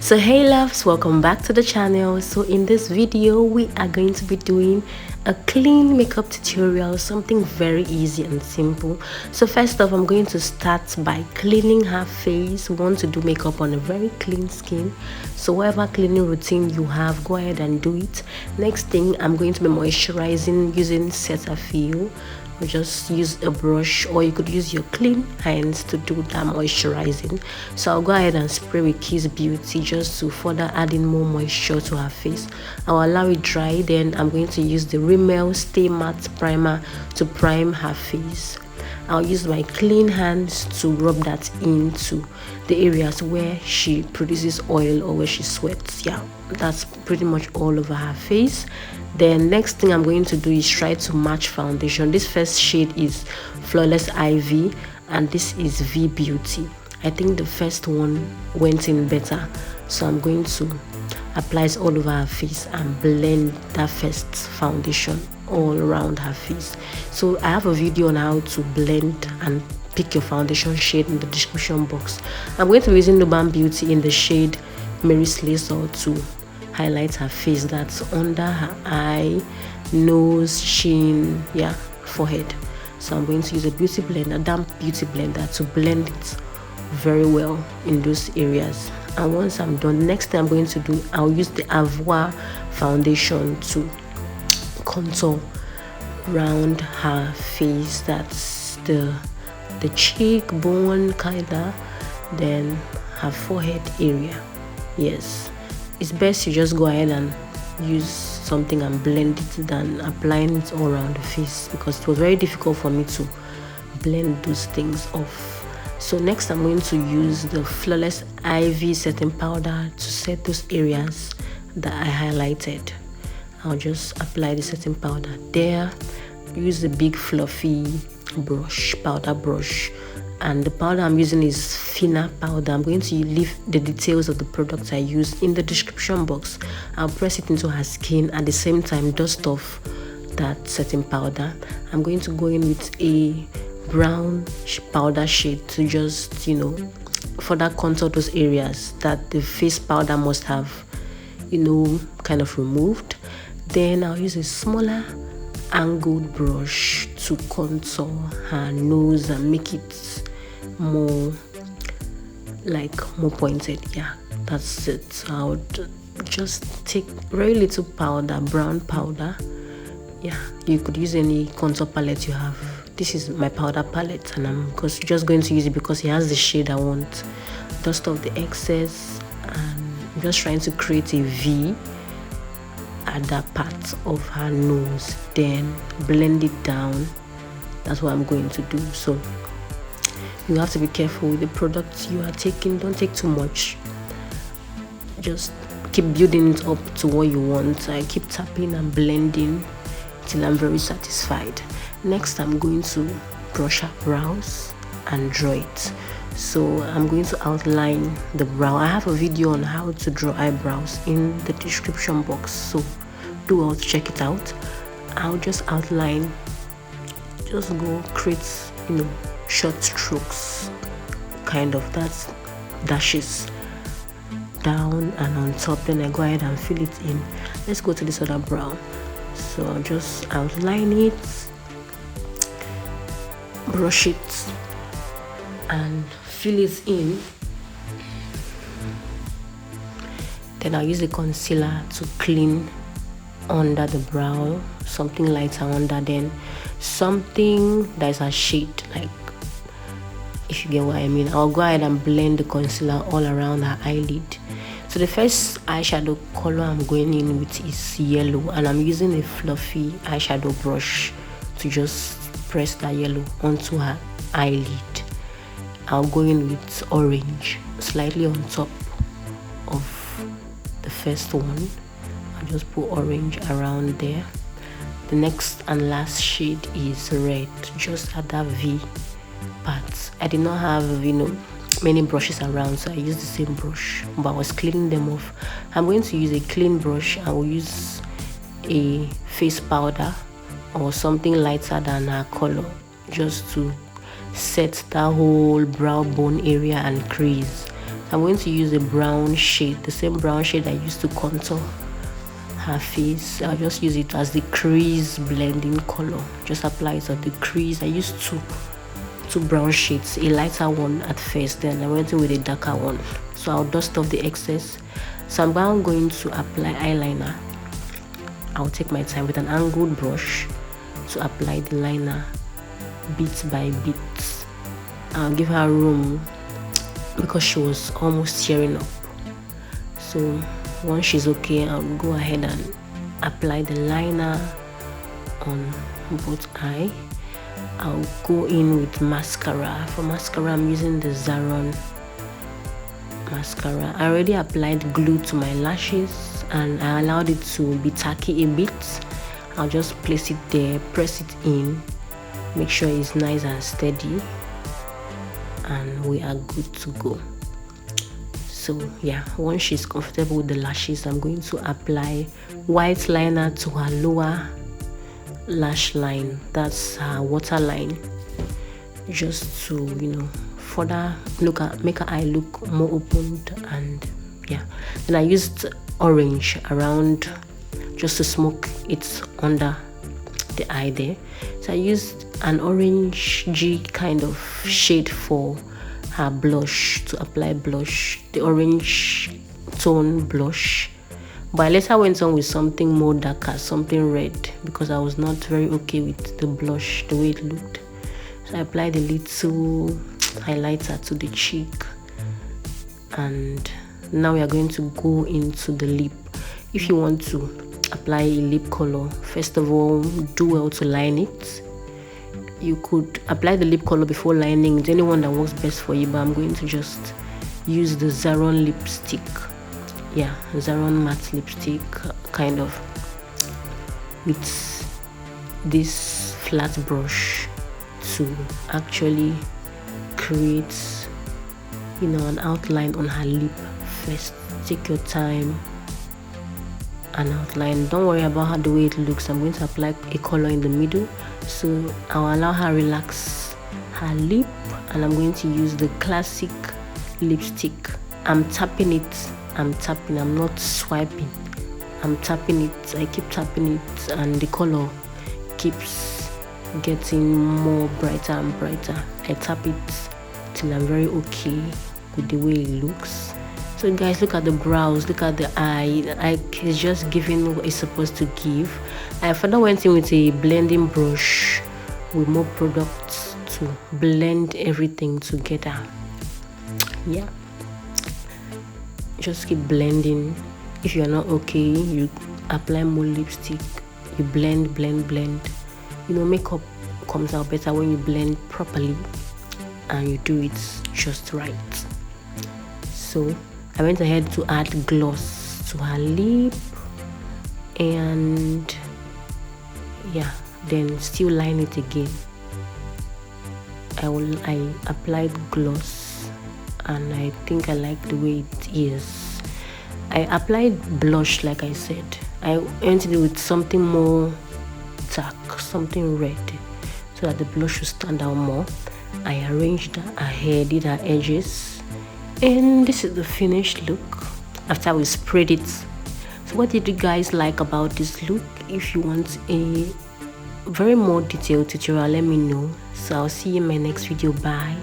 So hey loves, welcome back to the channel. So in this video we are going to be doing a clean makeup tutorial, something very easy and simple. So first off, I'm going to start by cleaning her face. We want to do makeup on a very clean skin, so whatever cleaning routine you have, go ahead and do it. Next thing, I'm going to be moisturizing using Cetaphil. Just use a brush, or you could use your clean hands to do that moisturizing. So I'll go ahead and spray with Kiss Beauty just to further add in more moisture to her face. I'll allow it dry, then I'm going to use the Rimmel Stay Matte Primer to prime her face. I'll use my clean hands to rub that into the areas where she produces oil or where she sweats. Yeah, that's pretty much all over her face. Then next thing I'm going to do is try to match foundation. This first shade is Flawless Ivy and this is V Beauty. I think the first one went in better, so I'm going to apply it all over her face and blend that first foundation all around her face. So I have a video on how to blend and pick your foundation shade in the description box. I'm going to be using Nuban Beauty in the shade Mary's Laser to highlight her face. That's under her eye, nose, chin, yeah, forehead. So I'm going to use a beauty blender, a damp beauty blender, to blend it very well in those areas. And once I'm done, next thing I'm going to do, I'll use the Avoir foundation to contour around her face. That's the cheekbone kinda, then her forehead area. Yes, it's best you just go ahead and use something and blend it than applying it all around the face, because it was very difficult for me to blend those things off. So next I'm going to use the Flawless Ivy setting powder to set those areas that I highlighted. I'll just apply the setting powder there. Use the big fluffy brush, powder brush, and the powder I'm using is Fina powder. I'm going to leave the details of the products I use in the description box. I'll press it into her skin, at the same time dust off that setting powder. I'm going to go in with a brown powder shade to just, further contour those areas that the face powder must have, kind of removed. Then I'll use a smaller angled brush to contour her nose and make it more pointed. Yeah, that's it. I would just take very little powder, brown powder. Yeah, you could use any contour palette you have. This is my powder palette, and I'm just going to use it because it has the shade I want. Dust off the excess, and I'm just trying to create a V at that part of her nose, then blend it down. That's what I'm going to do. So you have to be careful with the products you are taking. Don't take too much, just keep building it up to what you want. I keep tapping and blending till I'm very satisfied. Next I'm going to brush her brows and draw it. So I'm going to outline the brow. I have a video on how to draw eyebrows in the description box, so do well to check it out. I'll just outline, just go create short strokes, kind of, that's dashes down and on top. Then I go ahead and fill it in. Let's go to this other brow. So I'll just outline it, brush it, and fill it in. Then I'll use the concealer to clean under the brow, something lighter under, then something that is a shade, like, if you get what I mean. I'll go ahead and blend the concealer all around her eyelid. So the first eyeshadow color I'm going in with is yellow, and I'm using a fluffy eyeshadow brush to just press that yellow onto her eyelid. I'll go in with orange, slightly on top of the first one. I'll just put orange around there. The next and last shade is red, just at that V part. I did not have many brushes around, so I used the same brush, but I was cleaning them off. I'm going to use a clean brush. I will use a face powder or something lighter than her color, just to set that whole brow bone area and crease. I'm going to use a brown shade, the same brown shade I used to contour her face. I'll just use it as the crease blending color. Just apply it on the crease. I used two brown shades, a lighter one at first, then I went in with a darker one. So I'll dust off the excess. So I'm now going to apply eyeliner. I'll take my time with an angled brush to apply the liner bit by bit. I'll give her room because she was almost tearing up. So once she's okay, I'll go ahead and apply the liner on both eye. I'll go in with mascara. For mascara, I'm using the Zaron mascara. I already applied glue to my lashes and I allowed it to be tacky a bit. I'll just place it there, press it in, make sure it's nice and steady, and we are good to go. So yeah, once she's comfortable with the lashes, I'm going to apply white liner to her lower lash line. That's her waterline, just to, you know, further make her eye look more opened. And yeah, then I used orange around just to smoke it under the eye there. So I used an orangey kind of shade for her blush, to apply blush, the orange tone blush. But I later went on with something more darker, something red, because I was not very okay with the blush, the way it looked. So I applied a little highlighter to the cheek, and now we are going to go into the lip. If you want to apply a lip color, first of all, do well to line it. You could apply the lip color before lining. It's anyone that works best for you, but I'm going to just use the Zaron lipstick. Yeah, Zaron matte lipstick, kind of, with this flat brush to actually create, you know, an outline on her lip. First, take your time and outline. Don't worry about how the way it looks. I'm going to apply a color in the middle, so I'll allow her relax her lip, and I'm going to use the classic lipstick. I'm tapping it. I'm not swiping. I'm tapping it. I keep tapping it, and the color keeps getting more brighter and brighter. I tap it till I'm very okay with the way it looks. So guys, look at the brows, look at the eye. It's just giving what it's supposed to give. I further went in with a blending brush with more products to blend everything together. Yeah, just keep blending. If you're not okay, you apply more lipstick. You blend. You know, makeup comes out better when you blend properly and you do it just right. So I went ahead to add gloss to her lip, and yeah, then still line it again. I applied gloss, and I think I like the way it is. I applied blush, like I said. I went in with something more dark, something red, so that the blush should stand out more. I arranged her hair, did her edges, and this is the finished look after we sprayed it. So what did you guys like about this look? If you want a very more detailed tutorial, let me know. So I'll see you in my next video. Bye.